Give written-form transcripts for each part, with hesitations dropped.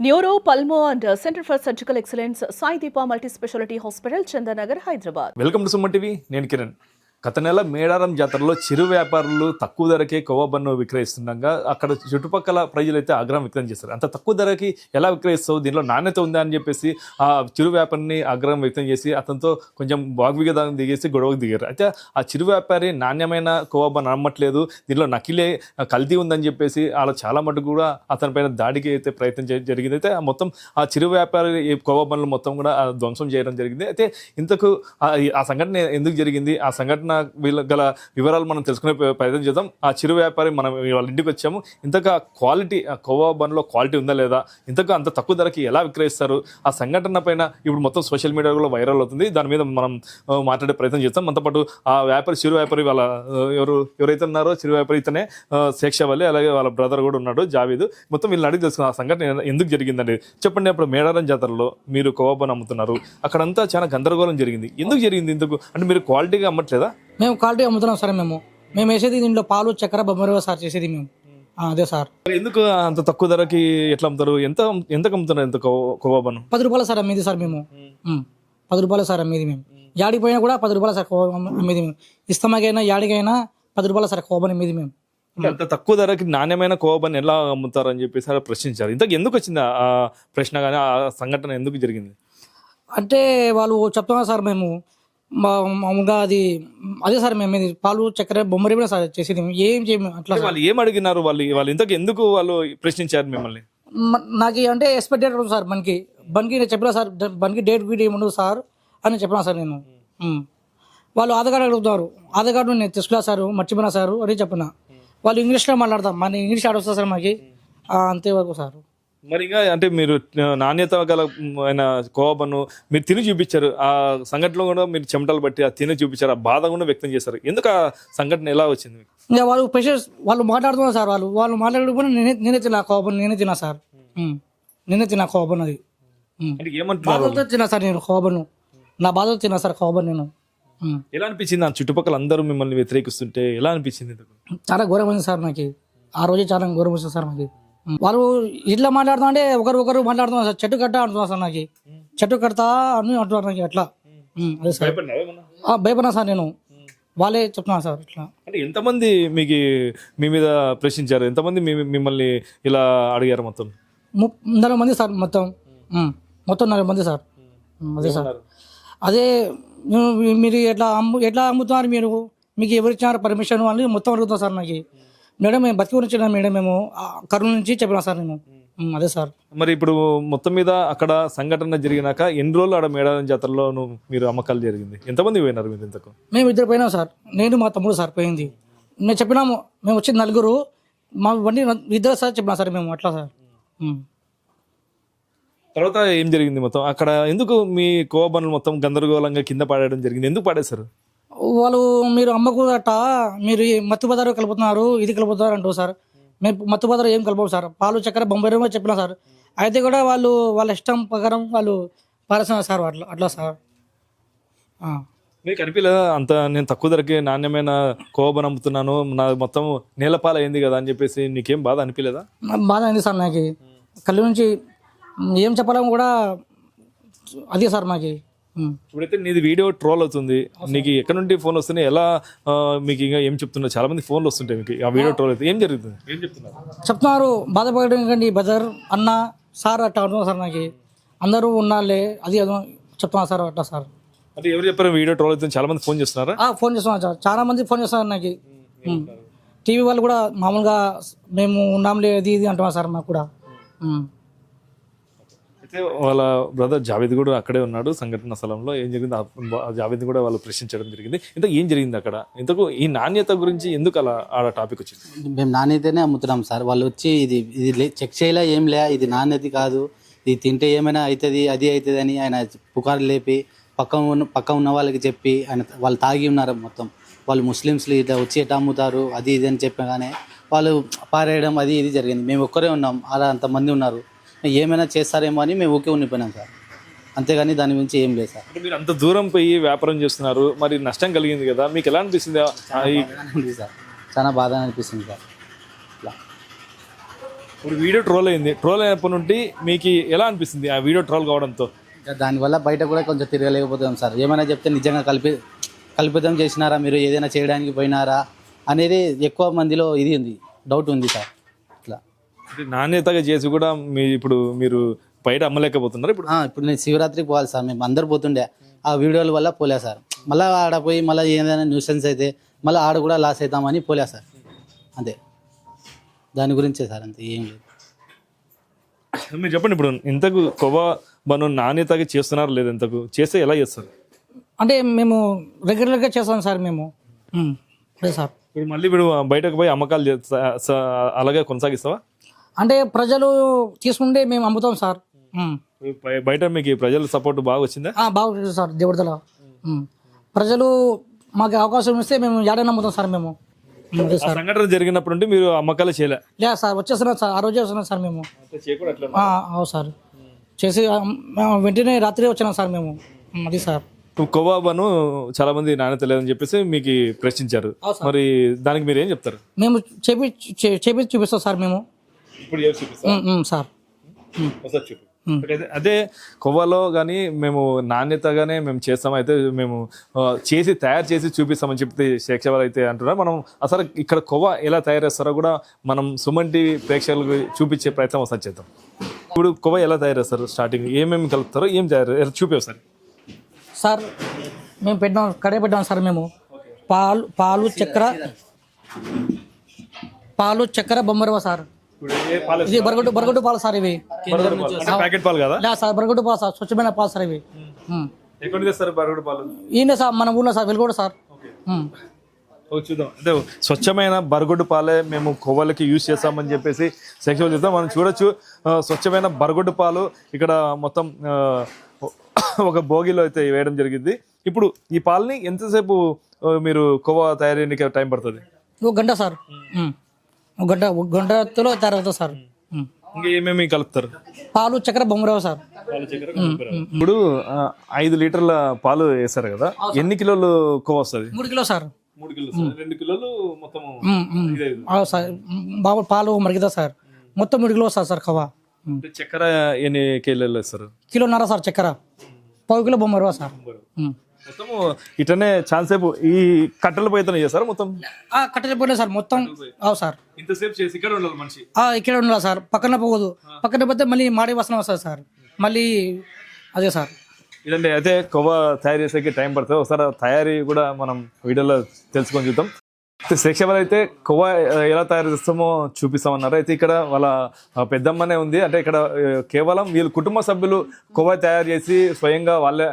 Neuro, pulmo and centre for surgical excellence Sai Deepa multi speciality hospital, Chandanagar, Hyderabad. Welcome to Suman TV. నేను కిరణ్. గత నెల మేడారం జాతరలో చిరు వ్యాపారులు తక్కువ ధరకే కొవ్వబన్ను విక్రయిస్తుండగా అక్కడ చుట్టుపక్కల ప్రజలైతే ఆగ్రహం వ్యక్తం చేస్తారు. అంత తక్కువ ధరకి ఎలా విక్రయిస్తావు, దీనిలో నాణ్యత ఉందా అని చెప్పేసి ఆ చిరు వ్యాపారిని ఆగ్రహం వ్యక్తం చేసి అతనితో కొంచెం వాగ్వివాదం దిగేసి గొడవకు దిగారు. అయితే ఆ చిరు వ్యాపారి నాణ్యమైన కొవ్వబన్ను నమ్మట్లేదు, దీనిలో నకిలే కల్తీ ఉందని చెప్పేసి అలా చాలా మటుకు కూడా అతని పైన దాడికి అయితే ప్రయత్నం జరిగింది. అయితే మొత్తం ఆ చిరు వ్యాపారి కొవ్వబన్నులు మొత్తం కూడా ధ్వంసం చేయడం జరిగింది. అయితే ఇంతకు ఆ సంఘటన ఎందుకు జరిగింది, ఆ సంఘటన వీళ్ళ గల వివరాలు మనం తెలుసుకునే ప్రయత్నం చేద్దాం. ఆ చిరు వ్యాపారి మనం వాళ్ళ ఇంటికి వచ్చాము. ఇంతకు క్వాలిటీ, ఆ కొవ్వ బన్నులో క్వాలిటీ ఉందా లేదా, ఇంతకు అంత తక్కువ ధరకి ఎలా విక్రయిస్తారు, ఆ సంఘటన పైన ఇప్పుడు మొత్తం సోషల్ మీడియాలో వైరల్ అవుతుంది. దాని మీద మనం మాట్లాడే ప్రయత్నం చేస్తాం. మనతో పాటు ఆ వ్యాపారి, చిరు వ్యాపారి వాళ్ళ ఎవరైతే ఉన్నారో చిరు వ్యాపారి ఇతనే శేక్షవల్లి, అలాగే వాళ్ళ బ్రదర్ కూడా ఉన్నాడు జావీద్. మొత్తం వీళ్ళని అడిగి తెలుసుకున్న ఆ సంఘటన ఎందుకు జరిగిందండి చెప్పండి. అప్పుడు మేడారం జాతరలో మీరు కొవ్వ బన్ను అమ్ముతున్నారు, అక్కడంతా చాలా గందరగోళం జరిగింది. ఎందుకు జరిగింది? ఇందుకు అంటే మీరు క్వాలిటీగా అమ్మట్లేదా? మేము క్వాలిటీ అమ్ముతున్నాం సార్. మేము వేసేది దీంట్లో పాలు, చక్కెర, బొమ్మరవ సార్ చేసేది మేము. అదే సార్. ఎందుకు అంత తక్కువ ధరకి ఎట్లా అమ్ముతారు? ఎంతకు అమ్ముతున్నారు ఎంత కొవ్వ బన్ను? 10 రూపాయలు సార్ అమ్మేది సార్ మేము. 10 రూపాయలు సార్ అమ్మేది మేము. యాడికి పోయినా కూడా 10 రూపాయలు సార్ అమ్మేది మేము. ఇస్తమాకైనా యాడికైనా 10 రూపాయలు సార్ కోబన్ అమ్మేది మేము. అంత తక్కువ ధరకి నాణ్యమైన కొవ్వ బన్ను ఎలా అమ్ముతారు అని చెప్పేసి అలా ప్రశ్నించారు. ఇంతకు ఎందుకు వచ్చింది ఆ ప్రశ్న, కానీ ఆ సంఘటన ఎందుకు జరిగింది అంటే వాళ్ళు చెప్తున్నారు సార్, మేము మామూలుగా అదే సార్ మేము పాలు, చక్కెర, బొమ్మరి కూడా సార్ చేసేది. ఏం చేయము అట్లా. వాళ్ళు ఏం అడిగినారు? వాళ్ళు ఇంతకు ఎందుకు వాళ్ళు ప్రశ్నించారు మిమ్మల్ని? నాకు అంటే ఎక్స్పెక్టెడ్ సార్ బండికి నేను చెప్పినా సార్, బండికి డేట్ గీట్ ఏముండదు సార్ అని చెప్పినా సార్ నేను. వాళ్ళు ఆధార్ కార్డు అడుగుతున్నారు. ఆధార్ కార్డు నేను తీసుకున్నా సార్, మర్చిపోయినా సార్ అని చెప్పిన. వాళ్ళు ఇంగ్లీష్లో మాట్లాడతాం, మన ఇంగ్లీష్ ఆడొస్తుంది సార్ మాకు. అంతేవరకు సార్. మరి ఇంకా అంటే మీరు నాణ్యత గల ఆయన కొవ్వ బన్ను మీరు తిని చూపించారు. ఆ సంఘటనలో కూడా మీరు చెమటలు బట్టి ఆ తిని చూపించారు, ఆ బాధ కూడా వ్యక్తం చేశారు. ఎందుకు ఆ సంఘటన ఎలా వచ్చింది? ఇంకా వాళ్ళు పేషెంట్స్ వాళ్ళు మాట్లాడుతున్నారు సార్. వాళ్ళు మాట్లాడకపోయినా నేనే తిన్నా కొవ్వ బన్ను, నేనే తిన్నా సార్. నేనే తిన్నా కొవ్వ బన్ను. అది బాధతో తిన్నా సార్ నేను కొవ్వ బన్ను. నా బాధతో తిన్నా సార్ కొవ్వ బన్ను నేను. ఎలా అనిపించింది? ఆ చుట్టుపక్కల అందరూ మిమ్మల్ని వ్యతిరేకిస్తుంటే ఎలా అనిపించింది? చాలా ఘోరం ఉంది సార్ నాకు. ఆ రోజే చాలా ఘోరం వచ్చింది సార్ మాకు. వాళ్ళు ఇట్లా మాట్లాడుతా అంటే ఒకరు మాట్లాడుతున్నారు సార్. చెట్టు కట్ట అంటున్నారు సార్ నాకు. చెట్టు కడతా అని అంటున్నారు నాకు. అట్లా అదే సార్. భయపడినా సార్ నేను. వాళ్ళే చెప్తున్నారు సార్ ఇట్లా. అంటే ఎంతమంది మీకు మీ మీద ప్రశ్నించారు? ఎంతమంది మిమ్మల్ని ఇలా అడిగారు? మొత్తం 40 మంది సార్. మొత్తం 40 మంది సార్. అదే సార్. అదే మీరు ఎట్లా అమ్ముతున్నారు, మీకు ఎవరిచ్చినారు పర్మిషన్ అని మొత్తం అడుగుతాం సార్ నాకు. మేడం మేము బతికి గురించి మేడం మేము కర్నూలు నుంచి చెప్పినా సార్ నేను. అదే సార్. మరి ఇప్పుడు మొత్తం మీద అక్కడ సంఘటన జరిగినాక ఎన్ని రోజులు ఆడ మేడారం జాతరలో మీరు అమ్మకాలు జరిగింది? ఎంతమంది పోయినారు మీరు? ఇంతకు మేము 2 పోయినాం సార్. నేను మా తమ్ముడు సార్ పోయింది. మేము చెప్పినాము, మేము వచ్చింది 4. మా బండి 2 సార్ చెప్పినా సార్ మేము. అట్లా సార్. తర్వాత ఏం జరిగింది? మొత్తం అక్కడ ఎందుకు మీ కొవ్వ బన్నులు మొత్తం గందరగోళంగా కింద పడేయడం జరిగింది? ఎందుకు పడేశారు? వాళ్ళు మీరు అమ్మకూడట, మీరు మత్తు పదార్థాలు కలుపుతున్నారు, ఇది కలుపుతున్నారు అంటారు సార్. మేము మత్తు పదార్థాలు ఏం కలపవు సార్. పాలు, చక్కెర, బొంబాయి చెప్పినా సార్. అయితే కూడా వాళ్ళు వాళ్ళ ఇష్టం ప్రకారం వాళ్ళు పారేస్తున్నారు సార్. అట్లా సార్. మీకు అనిపించలేదా అంత నేను తక్కువ ధరకి నాణ్యమైన కొవ్వ బన్ను అమ్ముతున్నాను, నా మొత్తం నేలపాలు అయింది కదా అని చెప్పేసి నీకేం బాధ అనిపించలేదా? బాధ అయింది సార్ నాకు. కళ్ళు నుంచి ఏం చెప్పాలని కూడా అదే సార్ మాకు. ఇప్పుడైతే నీది వీడియో ట్రోల్ అవుతుంది, నీకు ఎక్కడ నుండి ఫోన్ వస్తున్నాయి, ఎలా మీకు ఇంకా ఏం చెప్తున్నారు? చాలా మంది ఫోన్లు వస్తుంటాయి మీకు. ఆ వీడియో ట్రోల్ అయితే ఏం జరుగుతుంది? ఏం చెప్తున్నారు? బాధపడకండి బ్రదర్, అన్న సార్ అట్లా అంటున్నారు సార్ నాకు. అందరూ ఉన్నాళ్ళే అది చెప్తున్నారు సార్. అట్లా సార్. అంటే ఎవరు చెప్పారు వీడియో ట్రోల్ అవుతుంది? చాలా మంది ఫోన్ చేస్తున్నారా? ఫోన్ చేస్తున్నారు సార్. చాలా మంది ఫోన్ చేస్తున్నారు నాకు. టీవీ వాళ్ళు కూడా మామూలుగా మేము ఉన్నాంలే అది ఇది అంటున్నారు సార్ మాకు కూడా. అయితే వాళ్ళ బ్రదర్ జావేద్ కూడా అక్కడే ఉన్నాడు సంఘటన స్థలంలో. ఏం జరిగింది? జావేద్ కూడా వాళ్ళు ప్రశ్నించడం జరిగింది. ఇంతకు ఏం జరిగింది అక్కడ? ఇంతకు ఈ నాణ్యత గురించి ఎందుకు అలా ఆడ టాపిక్ వచ్చింది? మేము నాణ్యతనే అమ్ముతున్నాం సార్. వాళ్ళు వచ్చి ఇది చెక్ చేయలే, ఏం లే, ఇది నాణ్యత కాదు, ఇది తింటే ఏమైనా అవుతుంది, అది అవుతుంది అని ఆయన పుకారు లేపి పక్క ఉన్న వాళ్ళకి చెప్పి వాళ్ళు తాగి ఉన్నారు మొత్తం. వాళ్ళు ముస్లిమ్స్లు ఇట్లా వచ్చి ఎట్లా అమ్ముతారు అది ఇది అని చెప్పగానే వాళ్ళు పారేయడం అది ఇది జరిగింది. మేము ఒక్కరే ఉన్నాం, అలా అంతమంది ఉన్నారు. ఏమైనా చేస్తారేమో అని మేము ఊకే ఉండిపోయినాం సార్. అంతేగాని దాని గురించి ఏం లేదు సార్. మీరు అంత దూరం పోయి వ్యాపారం చేస్తున్నారు, మరి నష్టం కలిగింది కదా, మీకు ఎలా అనిపిస్తుంది? సార్ చాలా బాధ అనిపిస్తుంది సార్. ఇప్పుడు వీడియో ట్రోల్ అయింది, ట్రోల్ అయినప్పటి నుండి మీకు ఎలా అనిపిస్తుంది ఆ వీడియో ట్రోల్ కావడంతో? దానివల్ల బయట కూడా కొంచెం తిరగలేకపోతున్నాం సార్. ఏమైనా చెప్తే నిజంగా కల్పితం చేసినారా, మీరు ఏదైనా చేయడానికి పోయినారా అనేది ఎక్కువ మందిలో ఇది ఉంది, డౌట్ ఉంది సార్. ఇట్లా నాణ్యతగా చేసి కూడా మీరు బయట అమ్మలేకపోతున్నారు. ఇప్పుడు నేను శివరాత్రికి పోవాలి సార్, మేము అందరు పోతుండే, ఆ వీడియోల వల్ల పోలే సార్. మళ్ళీ ఆడ పోయి మళ్ళీ ఏదైనా న్యూసెన్స్ అయితే మళ్ళీ ఆడ కూడా లాస్ అవుతామని పోలే సార్. అంతే, దాని గురించే సార్, అంతే, ఏం లేదు. మీరు చెప్పండి, ఇప్పుడు ఇంతకు కొవ్వ బను నాణ్యతగా చేస్తున్నారు లేదు, ఇంతకు చేస్తే ఎలా చేస్తారు? అంటే మేము రెగ్యులర్గా చేస్తాం సార్ మేము. అదే సార్. ఇప్పుడు మళ్ళీ బయటకు పోయి అమ్మకాలు అలాగే కొనసాగిస్తావా? అంటే ప్రజలు తీసుకుంటే మేము అమ్ముతాం సార్. బయట మీకు ప్రజల సపోర్ట్ బాగా వచ్చిందా? బాగా వచ్చింది సార్, దేవుడిదల. ప్రజలు మాకు అవకాశం ఇస్తే మేము ఏడైనా అమ్ముతాం సార్ మేము. అదే సార్. సంఘటన జరిగినప్పుడు నుండి మీరు అమ్మకాలు చేయలే? లేదు సార్, వచ్చేస్తున్నాం సార్, ఆ రోజే వస్తున్నాం సార్ మేము. అవును సార్, చేసి వెంటనే రాత్రి వచ్చినాం సార్ మేము. అది సార్. కొవ్వను చాలా మంది నాణ్యత లేదని చెప్పేసి మీకు ప్రశ్నించారు, మరి దానికి మీరు ఏం చెప్తారు? మేము చేపి చూపిస్తాం సార్ మేము. ఇప్పుడు సార్ చెప్పు. అదే కొవ్వలో కానీ మేము నాణ్యతగానే మేము చేస్తాం, అయితే మేము చేసి తయారు చేసి చూపిస్తామని చెప్తే శేక్షవాళ్ళు అయితే అంటున్నారు. మనం అసలు ఇక్కడ కొవ్వ ఎలా తయారు చేస్తారో కూడా మనం సుమన్ టీవీ ప్రేక్షకులకు చూపించే ప్రయత్నం ఒకసారి చేద్దాం. ఇప్పుడు కొవ్వ ఎలా తయారు చేస్తారు, స్టార్టింగ్ ఏమేమి కలుపుతారో ఏం తయారు చూపే సార్. మేము కడే పెట్టాం సార్ మేము. పాలు చక్కెర బొమ్మరవ సార్. ఇది బరగొడ్డు పాలు సార్. ఇవి ప్యాకెట్ పాలు కదా? లేదు సార్, బరగొడ్డు పాలు సార్, స్వచ్ఛమైన పాలు సార్ ఇవి. ఎక్కడ తెస్తారు బరగొడ్డు పాలు? ఈయన సార్, మన ఊళ్ళో సార్, వెలుగొండ సార్. చూద్దాం, అదే స్వచ్ఛమైన బరగొడ్డు పాలే మేము కొవ్వలకి యూజ్ చేస్తామని చెప్పేసి సెక్షన్ చేస్తాం. మనం చూడొచ్చు, స్వచ్ఛమైన బరగొడ్డు పాలు ఇక్కడ మొత్తం ఒక భోగిలో అయితే వేయడం జరిగింది. ఇప్పుడు ఈ పాలని ఎంతసేపు మీరు కొవ్వ తయారీకి టైం పడుతుంది? ఒక గంట సార్, గంటలో తయారవుతుంది సార్. ఇంకా ఏమేమి కలుపుతారు? పాలు చక్కెర బొమ్మరావు సార్. ఇప్పుడు 5 లీటర్ల పాలు వేస్తారు కదా, ఎన్ని కిలోలు కొవ్వ వస్తుంది? 3 కిలో సార్. 3 కిలోలు, 2 కిలోలు మొత్తం సార్. బాబు పాలు మరిగిదా సార్, మొత్తం 3 కిలో వస్తుంది సార్ కవ్వ. చక్కెర ఎన్ని కిలోలు వేస్తారు? 1.5 కిలో సార్ చక్కెర, 1/2 కిలో బొమ్మరవ సార్. మొత్తం ఇటనే ఛాన్స్ సేపు ఈ కట్టెల పోయితేనే చేస్తారు మొత్తం? కట్టెలు పోయినా సార్ మొత్తం. అవు సార్, ఇంతసేపు చేసి ఇక్కడ ఉండాలి మనిషి? ఇక్కడ ఉండాలి సార్, పక్కన పోదు. పక్కన పోతే మళ్ళీ మాడి వాసన వస్తుంది సార్, మళ్ళీ అదే సార్. ఇదండి, అయితే కొవ్వ తయారు చేసేకి టైం పడుతుంది. ఒకసారి తయారీ కూడా మనం వీడియోలో తెలుసుకొని చూద్దాం. శేక్షవాళ్ళు అయితే కొవ్వ ఎలా తయారు చేస్తామో చూపిస్తామన్నారు. అయితే ఇక్కడ వాళ్ళ పెద్దమ్మనే ఉంది, అంటే ఇక్కడ కేవలం వీళ్ళు కుటుంబ సభ్యులు కొవ్వ తయారు చేసి స్వయంగా వాళ్ళే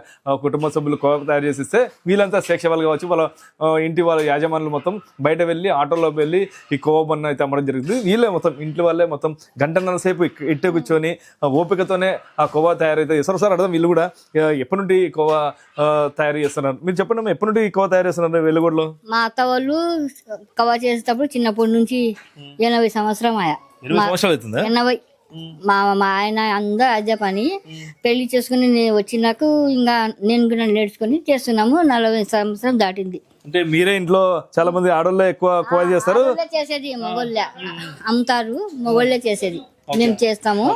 కుటుంబ సభ్యులు కొవ్వ తయారు చేసి ఇస్తే వీళ్ళంతా శేక్షవాళ్ళు కావచ్చు, వాళ్ళ ఇంటి వాళ్ళ యాజమానులు మొత్తం బయట వెళ్ళి ఆటోలో వెళ్ళి ఈ కొవ్వ బొన్న అయితే అమ్మడం జరుగుతుంది. వీళ్ళే మొత్తం ఇంటి వాళ్ళే మొత్తం గంటన్నర సేపు ఇట్టే కూర్చొని ఓపికతోనే ఆ కొవ్వ తయారైతే చేస్తారు. సార్ అర్థం, వీళ్ళు కూడా ఎప్పటి నుండి కొవ్వ తయారు చేస్తున్నారు? మీరు చెప్పండి, ఎప్పటి నుండి కొవ్వ తయారు చేస్తున్నారు వెలుగుడులో? మా అత్త వాళ్ళు కవర్ చేసేటప్పుడు చిన్నప్పటి నుంచి 80 సంవత్సరం ఆయా. 80. మా ఆయన అందరూ అదే పని. పెళ్లి చేసుకుని వచ్చినాక ఇంకా నేను కూడా నేర్చుకుని చేస్తున్నాము. 40 సంవత్సరం దాటింది. అంటే మీరే ఇంట్లో చాలా మంది ఆడోళ్ళే ఎక్కువ కొవ్వ చేస్తారు? చేసేది మగోళ్ళే అమ్ముతారు, మగోళ్ళే చేసేది, మేము చేస్తాము.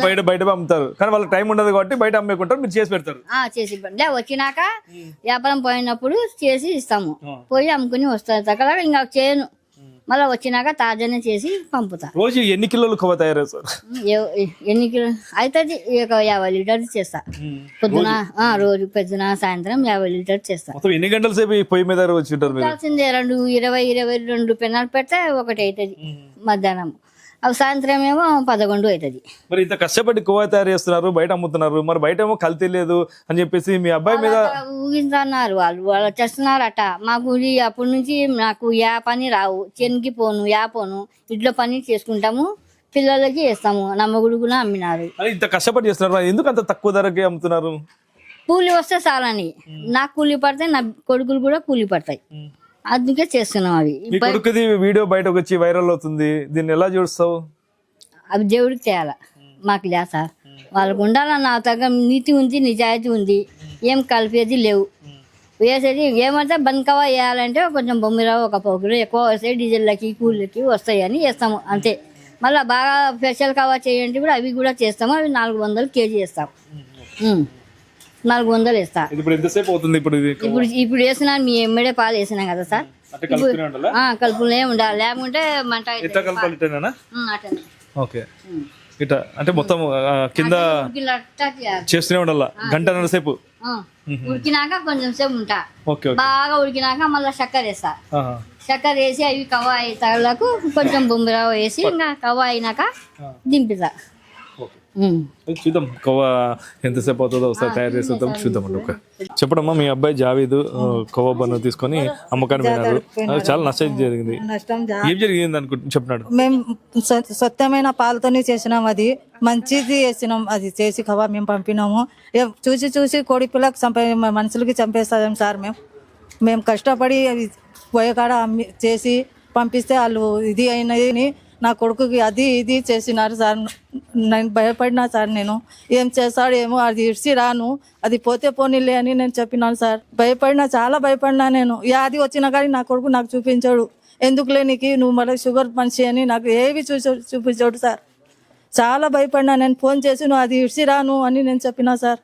బయట అమ్ముతారు, కానీ వాళ్ళకి టైం ఉండదు కాబట్టి బయట అమ్మేకుంటారు, మీరు చేసి పెడతారు? చేసి వచ్చినాక వ్యాపారం పోయినప్పుడు చేసి ఇస్తాము, పోయి అమ్ముకుని వస్తారు. అక్కడ ఇంకా చేయను, మళ్ళీ వచ్చినాక తాజానే చేసి పంపుతా. రోజు ఎన్ని కిలోలు కొవ్వ తయారు చేస్తారు? ఎన్ని కిలో అవుతుంది? 50 లీటర్లు చేస్తా పొద్దున, రోజు పొద్దున సాయంత్రం 50 లీటర్ చేస్తా. ఎన్ని గంటల సేపు పొయ్యి మీద వచ్చి ఉంటారు? 22 పెనాలు పెడితే 1 అవుతుంది మధ్యాహ్నం, అవి సాయంత్రం ఏమో 11 అవుతుంది. మరి ఇంత కష్టపడి కొవ్వ తయారు చేస్తున్నారు, బయట అమ్ముతున్నారు, మరి బయట ఏమో కల్తీ లేదు అని చెప్పేసి మీ అబ్బాయి మీద ఊగిస్తున్నారు. వాళ్ళు చేస్తున్నారట. మాకు అప్పటి నుంచి నాకు పని రావు, చెనికి పోను, పోను, ఇంట్లో పని చేసుకుంటాము, పిల్లలకి వేస్తాము. నమ్మగుడు కూడా అమ్మినారు. ఇంత కష్టపడి చేస్తున్నారు, ఎందుకు అంత తక్కువ ధరకే అమ్ముతున్నారు? కూలి వస్తే చాలని, నాకు కూలి పడతాయి, నా కొడుకులు కూడా కూలి పడతాయి, అందుకే చేస్తున్నాం. అవి కొడుకుది వీడియో బయటకు వచ్చి వైరల్ అవుతుంది, దీన్ని ఎలా చూస్తావు? అవి దేవుడికి చేయాల, మాకు లే సార్. వాళ్ళకు ఉండాలన్న నా తగ్గ నీతి ఉంది, నిజాయితీ ఉంది, ఏం కలిపేది లేవు. వేసేది ఏమంటే బంకవా వేయాలంటే కొంచెం బొమ్మిరావు 1 పావు కిలో ఎక్కువ వస్తాయి, డీజిల్లకి కూలీలకి వస్తాయి అని వేస్తాము అంతే. మళ్ళీ బాగా స్పెషల్ కవా చేయండి కూడా అవి కూడా చేస్తాము. అవి 400 కేజీ వేస్తాం. 400 వేస్తా. ఇప్పుడు ఎంతసేపు అవుతుంది ఇప్పుడు ఇది? ఇప్పుడు వేసినా మీ ఎమ్మడే పాలు వేసినాం కదా సార్. అంటే కలుపుతూనే ఉండాలా? కలుపులే ఉండాలి, లేకుంటే మంట ఎట్లా కలపాలి? ఇట్టనేనా? అట్లనే. ఓకే, ఇట్లా అంటే మొత్తం కింద చేస్తూనే ఉండాలా గంటన్నర సేపు. ఉడికినాక కొంచెం సేపు ఉంటా. ఓకే, బాగా ఉడికినాక మళ్ళీ చక్కెర వేస్తా. చక్కెర వేసి అవి కవ్వ అయ్యేలకు కొంచెం బొంబిరా వేసి ఇంకా కవ్వ అయినాక దింపుతా. చూద్దాం కవ్వ ఎంతసేపు అవుతుందో ఒకసారి తయారు చేసేద్దాం, చూద్దామండి. ఓకే, చెప్పడమ్మా. మీ అబ్బాయి జావీదు కవ్వ బన్ను తీసుకొని అమ్మకాన్ని పోయినారు, చాలా నష్టం జరిగింది. ఏం జరిగింది చెప్పినాడు? మేము స్వచ్ఛమైన పాలతోనే చేసినాం, అది మంచిది వేసినాం. అది చేసి కవ్వ మేము పంపినాము. చూసి చూసి కోడి పిల్లకి మనుషులకి చంపేస్తాం సార్. మేము కష్టపడి పోయేకాడ చేసి పంపిస్తే వాళ్ళు ఇది అయినది నా కొడుకుకి అది ఇది చేసినారు సార్. నేను భయపడినా సార్. నేను ఏం చేస్తాడు ఏమో, అది ఇడిచి రాను, అది పోతే పోనీలే అని నేను చెప్పినాను సార్. భయపడినా, చాలా భయపడినా. నేను యాది వచ్చినా కానీ నా కొడుకు నాకు చూపించాడు. ఎందుకులే నీకు, నువ్వు మళ్ళీ షుగర్ మనిషి అని నాకు ఏవి చూపించాడు సార్. చాలా భయపడినా. నేను ఫోన్ చేసి నువ్వు అది ఇడిచి రాను అని నేను చెప్పినా సార్.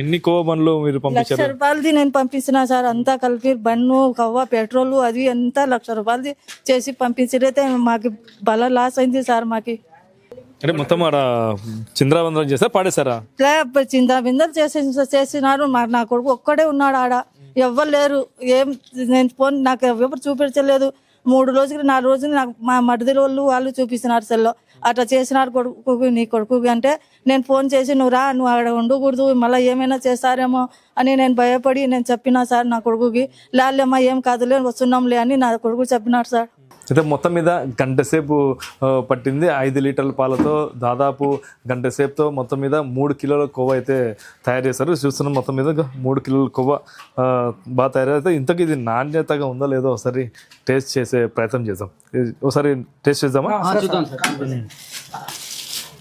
ఎన్ని కవ్వ బండ్లు మీరు పంపించారు? 1,00,000 రూపాయలది నేను పంపించిన సార్. అంతా కలిపి బన్ను కవ్వ పెట్రోల్ అది అంతా 1,00,000 రూపాయలది చేసి పంపించితే మాకు బల లాస్ అయింది సార్. మాకి అంటే మొత్తం ఆడ చింద్రాబంధం చేస్తారా పాడేశారా? చింద్రాబిందలు చేసినారు. నా కొడుకు ఒక్కడే ఉన్నాడు ఆడ, ఎవ్వరు లేరు. నేను ఫోన్ నాకు ఎవరు చూపించలేదు. 3 రోజులు 4 రోజులు నాకు మా మడిది వాళ్ళు చూపిస్తున్నారు సెల్లో. అట్లా చేసినారు కొడుకు, నీ కొడుకు అంటే నేను ఫోన్ చేసి నువ్వు రా, నువ్వు అక్కడ ఉండకూడదు, మళ్ళీ ఏమైనా చేస్తారేమో అని నేను భయపడి నేను చెప్పినా సార్ నా కొడుకుకి. లేమ్మా ఏం కాదులే వస్తున్నాంలే అని నా కొడుకు చెప్పినాడు సార్. అయితే మొత్తం మీద గంట సేపు పట్టింది. 5 లీటర్ల పాలతో దాదాపు గంట సేపుతో మొత్తం మీద 3 కిలోల కొవ్వ అయితే తయారు చేశారు. చూస్తున్నాం మొత్తం మీద 3 కిలోల కొవ్వ బాగా తయారైతే. ఇంతకీ ఇది నాణ్యతగా ఉందో లేదో ఒకసారి టేస్ట్ చేసే ప్రయత్నం చేద్దాం. ఒకసారి టేస్ట్ చేద్దామా?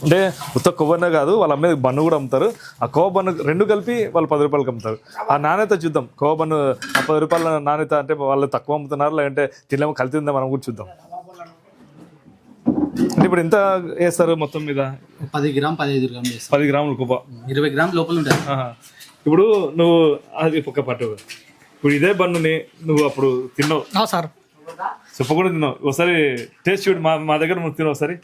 అంటే ఉత్త కొవ్వనే కాదు, వాళ్ళు అమ్మేది బన్ను కూడా అమ్ముతారు. ఆ కొవ్వ బన్ను 2 కలిపి వాళ్ళు 10 రూపాయలకి అమ్ముతారు. ఆ నాణ్యత చూద్దాం. కొవ్వ బన్ను 10 రూపాయల నాణ్యత అంటే వాళ్ళు తక్కువ అమ్ముతున్నారు, లేదంటే తినేమో కలిసి ఉందా మనం కూడా చూద్దాం. అంటే ఇప్పుడు ఎంత వేస్తారు మొత్తం మీద? 10 గ్రామ్ 15 గ్రాములు వేస్తాం. 10 గ్రాములు కొవ్వ 20 గ్రాముల లోపల ఉంటుంది. ఇప్పుడు నువ్వు అది పక్క పట్టు. ఇప్పుడు ఇదే బన్నుని నువ్వు అప్పుడు తిన్నావు సార్, చెప్పకుండా తిన్నావు. ఒకసారి టేస్ట్ చూడు, మా దగ్గర నువ్వు తిన్నావు ఒకసారి.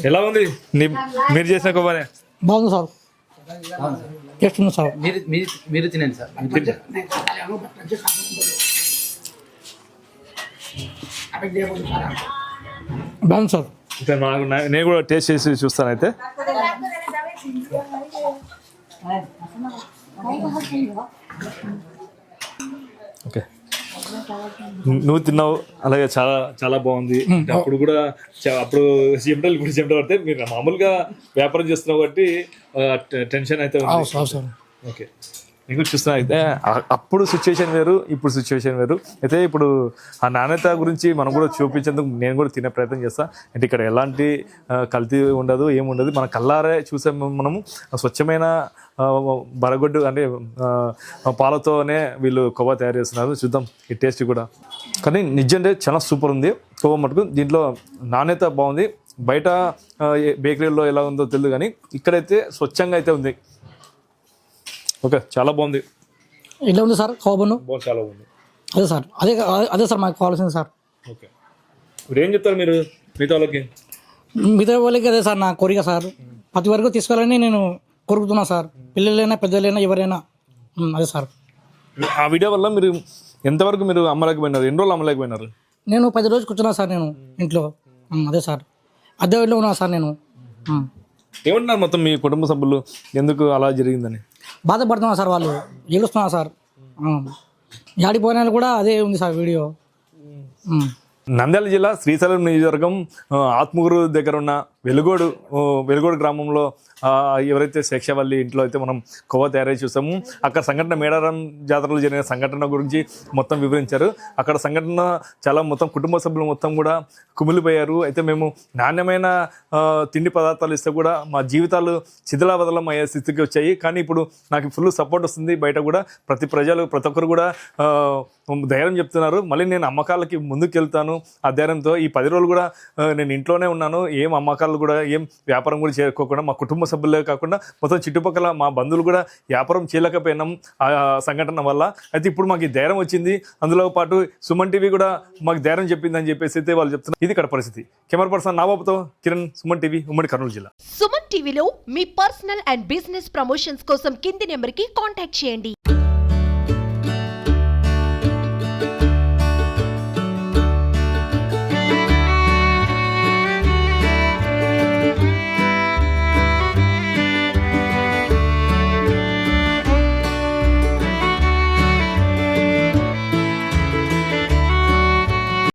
ఎలా ఉంది మీరు చేసిన కొబ్బరి? బాగుంది సార్, టేస్ట్ ఉంది సార్. మీరు తినండి సార్. బాగుంది సార్. నేను కూడా టేస్ట్ చేసి చూస్తాను. అయితే ఓకే, నువ్వు తిన్నావు అలాగే చాలా చాలా బాగుంది. అప్పుడు కూడా అప్పుడు చెమటలు ఇప్పుడు చెమటలు పడితే మీరు మామూలుగా వ్యాపారం చేస్తున్నావు కాబట్టి టెన్షన్ అయితే ఉంది. ఓకే, నేను కూడా చూస్తున్నా. అయితే అప్పుడు సిచ్యువేషన్ వేరు, ఇప్పుడు సిచ్యువేషన్ వేరు. అయితే ఇప్పుడు ఆ నాణ్యత గురించి మనం కూడా చూపించేందుకు నేను కూడా తినే ప్రయత్నం చేస్తాను. అంటే ఇక్కడ ఎలాంటి కల్తీ ఉండదు, ఏముండదు. మన కల్లారే చూసే మనము స్వచ్ఛమైన బరగొడ్డు అంటే పాలతోనే వీళ్ళు కొవ్వ తయారు చేస్తున్నారు. చూద్దాం ఈ టేస్ట్ కూడా. కానీ నిజంగా చాలా సూపర్ ఉంది కొవ్వ మటుకు. దీంట్లో నాణ్యత బాగుంది. బయట బేకరీలో ఎలా ఉందో తెలియదు, కానీ ఇక్కడైతే స్వచ్ఛంగా అయితే ఉంది. ఓకే, చాలా బాగుంది. ఎలా ఉంది సార్ కొవ్వ బన్ను? చాలా బాగుంది. అదే సార్, అదే సార్ మాకు కావాల్సింది సార్. ఓకే, ఇప్పుడు ఏం చెప్తారు మీరు మిగతా వాళ్ళకి? అదే సార్ నా కోరిక సార్, ప్రతి వరకు తీసుకోవాలని నేను కోరుకుతున్నా సార్. పిల్లలైనా పెద్దలైనా ఎవరైనా. అదే సార్. ఆ వీడియో వల్ల మీరు ఎంతవరకు మీరు అమ్మలేకపోయినారు? ఎన్ని రోజులు అమ్మలేకపోయినారు? నేను 10 రోజులు కూర్చున్నా సార్ నేను ఇంట్లో. అదే సార్, అద్దె ఇంట్లో ఉన్నా సార్ నేను. ఏమంటున్నారు మొత్తం మీ కుటుంబ సభ్యులు ఎందుకు అలా జరిగిందని? బాధపడుతున్నా సార్, వాళ్ళు ఏడుస్తున్నా సార్. యాడిపోయినా కూడా అదే ఉంది సార్ వీడియో. నంద్యాల జిల్లా శ్రీశైలం నియోజకవర్గం ఆత్మకూరు దగ్గర ఉన్న వెలుగోడు గ్రామంలో ఎవరైతే శేషవల్లి ఇంట్లో అయితే మనం కొవ్వ తయారై చూసాము, అక్కడ సంఘటన మేడారం జాతరలో జరిగిన సంఘటన గురించి మొత్తం వివరించారు. అక్కడ సంఘటన చాలా మొత్తం కుటుంబ సభ్యులు మొత్తం కూడా కుమిలిపోయారు. అయితే మేము నాణ్యమైన తిండి పదార్థాలు ఇస్తే కూడా మా జీవితాలు శిథిలాబదలం అయ్యే స్థితికి వచ్చాయి. కానీ ఇప్పుడు నాకు ఫుల్ సపోర్ట్ వస్తుంది. బయట కూడా ప్రతి ఒక్కరు కూడా ధైర్యం చెప్తున్నారు. మళ్ళీ నేను అమ్మకాలకి ముందుకు వెళ్తాను ఆ ధైర్యంతో. ఈ 10 రోజులు కూడా నేను ఇంట్లోనే ఉన్నాను. ఏం అమ్మకాలు కూడా ఏం వ్యాపారం కూడా చేసుకోకుండా మా కుటుంబ సభ్యులే కాకుండా మొత్తం చుట్టుపక్కల మా బంధువులు కూడా వ్యాపారం చేయలేకపోయినాం ఆ సంఘటన వల్ల. అయితే ఇప్పుడు మాకు ఈ ధైర్యం వచ్చింది. అందులో పాటు సుమన్ టీవీ కూడా మాకు ధైర్యం చెప్పిందని చెప్పేసి అయితే వాళ్ళు చెప్తున్నారు. ఇది ఇక్కడ పరిస్థితి. కెమెరా పర్సన్ నాబాబుతో కిరణ్, సుమన్ టీవీ, ఉమ్మడి కర్నూలు జిల్లా. సుమన్ టీవీలో మీ పర్సనల్ అండ్ బిజినెస్ ప్రమోషన్స్ కోసం కింది నెంబర్కి కాంటాక్ట్ చేయండి.